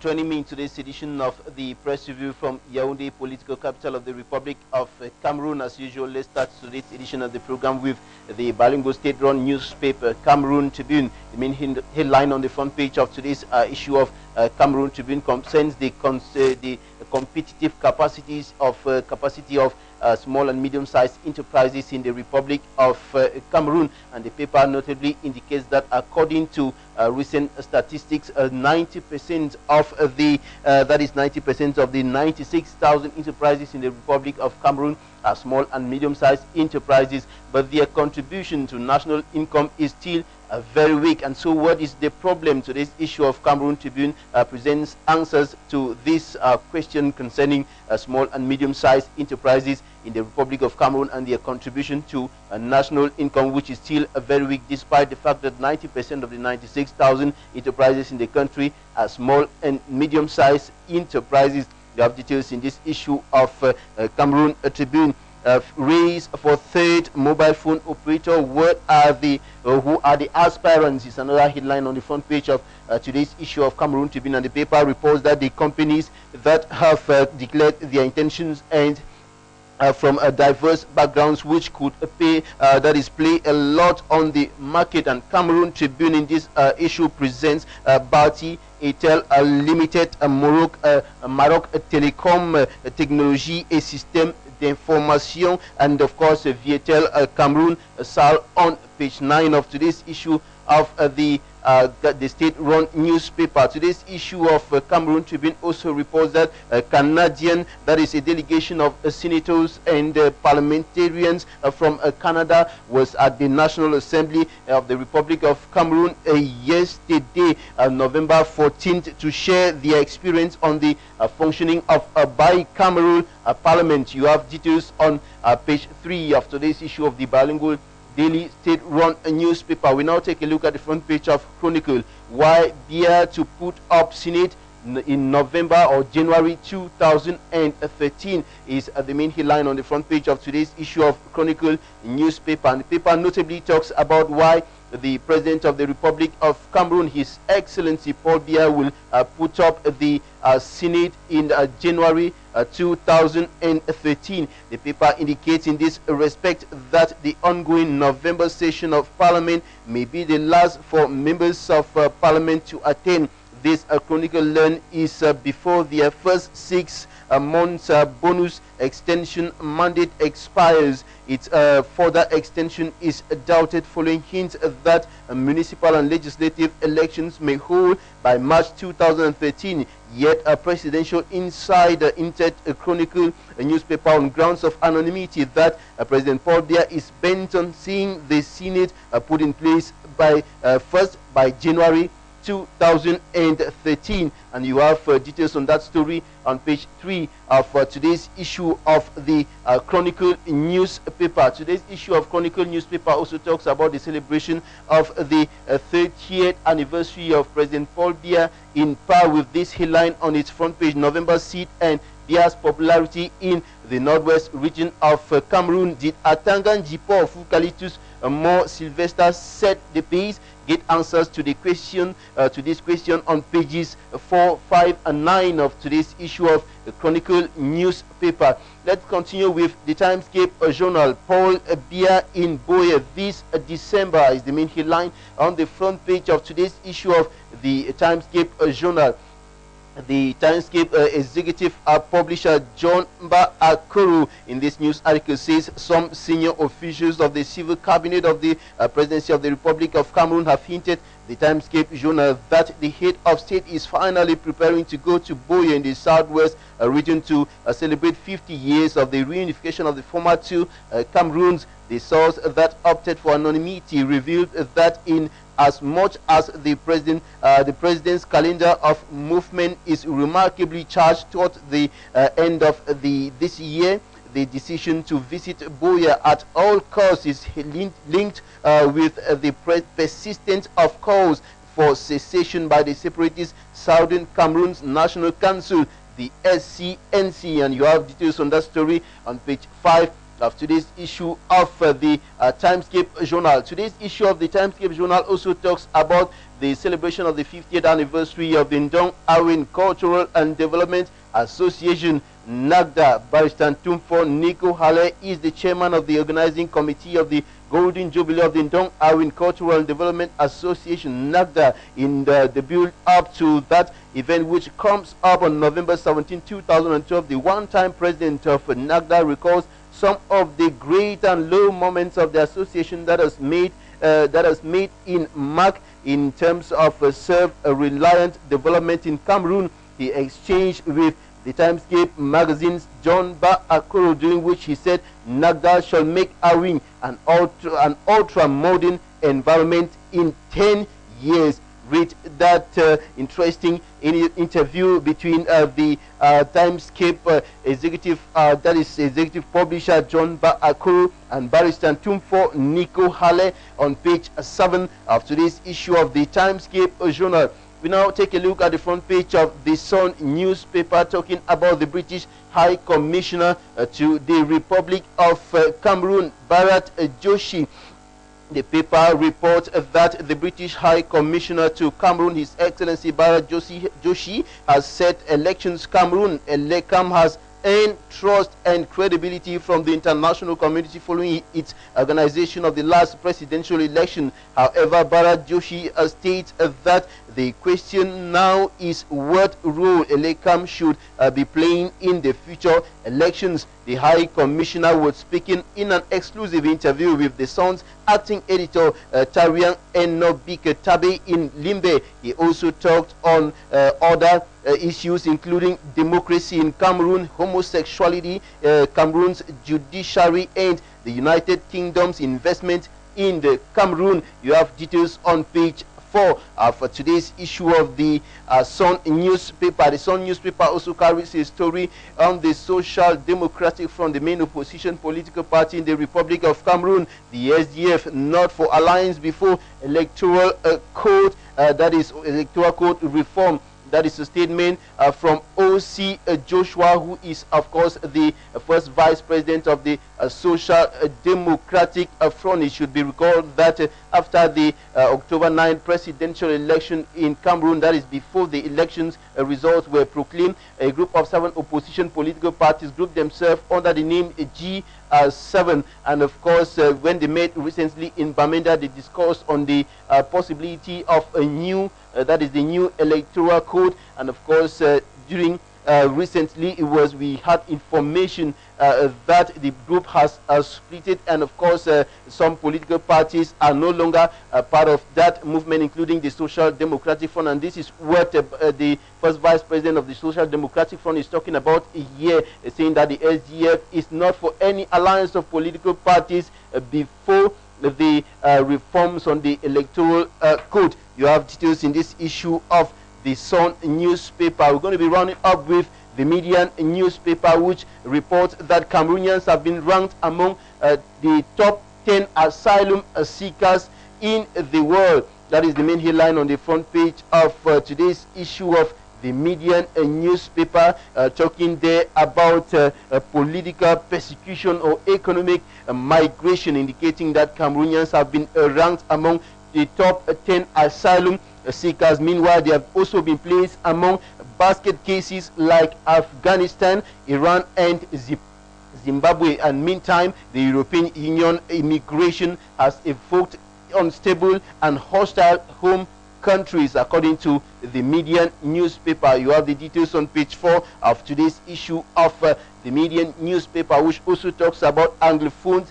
Joining me in today's edition of the press review from Yaoundé, political capital of the Republic of Cameroon. As usual, let's start today's edition of the program with the bilingual state-run newspaper Cameroon Tribune. The main headline on the front page of today's issue of Cameroon Tribune concerns the competitive capacity of small and medium-sized enterprises in the Republic of Cameroon, and the paper notably indicates that according to recent statistics, 90% of the 96,000 enterprises in the Republic of Cameroon are small and medium-sized enterprises, but their contribution to national income is still very weak. And so what is the problem? Today's issue of Cameroon Tribune presents answers to this question concerning small and medium-sized enterprises in the Republic of Cameroon and their contribution to national income, which is still very weak, despite the fact that 90% of the 96,000 enterprises in the country are small and medium-sized enterprises. You have details in this issue of Cameroon Tribune. Race for third mobile phone operator. What are the who are the aspirants? Is another headline on the front page of today's issue of Cameroon Tribune, and the paper reports that the companies that have declared their intentions and from diverse backgrounds, which could play a lot on the market. And Cameroon Tribune in this issue presents Bati Etel Limited, Maroc Telecom Technologie et Système d'Information, and of course Vietel Cameroon Sal on page 9 of today's issue of the state-run newspaper. Today's issue of Cameroon Tribune also reports that Canadian, that is a delegation of senators and parliamentarians from Canada, was at the National Assembly of the Republic of Cameroon yesterday, November 14th, to share their experience on the functioning of a bicameral parliament. You have details on page 3 of today's issue of the bilingual daily state-run newspaper. We now take a look at the front page of Chronicle. Why Beer to put up Senate in November or January 2013 is the main headline on the front page of today's issue of Chronicle newspaper. And the paper notably talks about why the President of the Republic of Cameroon, His Excellency Paul Biya, will put up the Senate in January 2013. The paper indicates in this respect that the ongoing November session of Parliament may be the last for members of Parliament to attend. This Chronicle learn is before their first 6 months bonus extension mandate expires. Its further extension is doubted following hints that municipal and legislative elections may hold by March 2013. Yet a presidential insider entered a Chronicle newspaper on grounds of anonymity that President Paul Biya is bent on seeing the Senate put in place by January 2013, and you have details on that story on page 3 of today's issue of the Chronicle newspaper. Today's issue of Chronicle newspaper also talks about the celebration of the 30th anniversary of President Paul Biya, in par with this headline on its front page. November seat and Biya's popularity in the northwest region of Cameroon. Did Atangan Jipo of Eucalyptus more Sylvester set the pace? Get answers to the question to this question on pages 4, 5, and 9 of today's issue of the Chronicle newspaper. Let's continue with the Timescape journal. Paul Biya in Boye this December is the main headline on the front page of today's issue of the Timescape journal. The Timescape executive publisher John Mba Akuru in this news article says some senior officials of the civil cabinet of the presidency of the Republic of Cameroon have hinted the Timescape journal that the head of state is finally preparing to go to Boye in the southwest region to celebrate 50 years of the reunification of the former two Cameroons. The source that opted for anonymity revealed that in as much as the president's calendar of movement is remarkably charged towards the end of this year, the decision to visit Boye at all costs is linked with the persistence of calls for secession by the separatist Southern Cameroon's National Council, the SCNC, and you have details on that story on page 5 of today's issue of the Timescape Journal. Today's issue of the Timescape Journal also talks about the celebration of the 50th anniversary of the Ndong Awin Cultural and Development Association, NAGDA. Barrister Tumfo Nico Hale is the chairman of the organizing committee of the Golden Jubilee of the Ndong Awin Cultural and Development Association, NAGDA, in the build up to that event, which comes up on November 17, 2012. The one-time president of NAGDA recalls some of the great and low moments of the association that has made in mark in terms of self-reliant development in Cameroon. He exchanged with the Timescape magazine's John Ba Akoro, during which he said NAGDA shall make Awin an ultra-modern environment in 10 years. Read that interesting interview between the Timescape executive publisher John Ba Akoro and Barrister Tumfo Nico Hale on page 7 of today's issue of the Timescape Journal. We now take a look at the front page of the Sun newspaper, talking about the British High Commissioner to the Republic of Cameroon, Bharat Joshi. The paper reports that the British High Commissioner to Cameroon, His Excellency Bharat Joshi, has said elections Cameroon has earned trust and credibility from the international community following its organization of the last presidential election. However, Bharat Joshi states that the question now is what role Elekam should be playing in the future elections. The High Commissioner was speaking in an exclusive interview with the Sun's acting editor Tarian Enobike Tabe in Limbe. He also talked on other issues including democracy in Cameroon, homosexuality, Cameroon's judiciary, and the United Kingdom's investment in the Cameroon. You have details on page 4 for today's issue of the Sun newspaper. The Sun newspaper also carries a story on the Social Democratic Front, the main opposition political party in the Republic of Cameroon. The SDF not for alliance before electoral code, that is electoral code reform. That is a statement from O.C. Joshua, who is, of course, the first vice president of the Social Democratic Front. It should be recalled that after the October 9 presidential election in Cameroon, that is before the elections results were proclaimed, a group of 7 opposition political parties grouped themselves under the name G7. And of course, when they met recently in Bamenda, they discussed on the possibility of a new that is the new electoral code. And of course, during recently we had information that the group has split, and of course some political parties are no longer part of that movement, including the Social Democratic Front. And this is what the first vice president of the Social Democratic Front is talking about here, saying that the SDF is not for any alliance of political parties before the reforms on the electoral code. You have details in this issue of the Sun newspaper. We're going to be rounding up with the Median newspaper, which reports that Cameroonians have been ranked among the top 10 asylum seekers in the world. That is the main headline on the front page of today's issue of the Median newspaper, talking there about political persecution or economic migration, indicating that Cameroonians have been ranked among the top 10 asylum seekers. Meanwhile, they have also been placed among basket cases like Afghanistan, Iran, and Zimbabwe. And meantime, the European Union immigration has evoked unstable and hostile home countries, according to the Median newspaper. You have the details on page 4 of today's issue of the Median newspaper, which also talks about Anglophone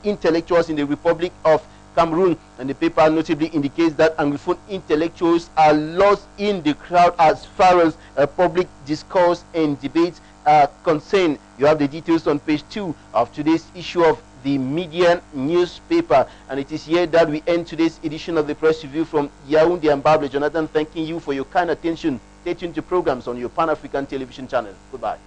intellectuals in the Republic of Cameroon. And the paper notably indicates that Anglophone intellectuals are lost in the crowd as far as public discourse and debates are concerned. You have the details on page 2 of today's issue of the Median newspaper. And it is here that we end today's edition of the Press Review from Yaoundé and Bable. Jonathan, thanking you for your kind attention. Stay tuned to programs on your Pan-African television channel. Goodbye.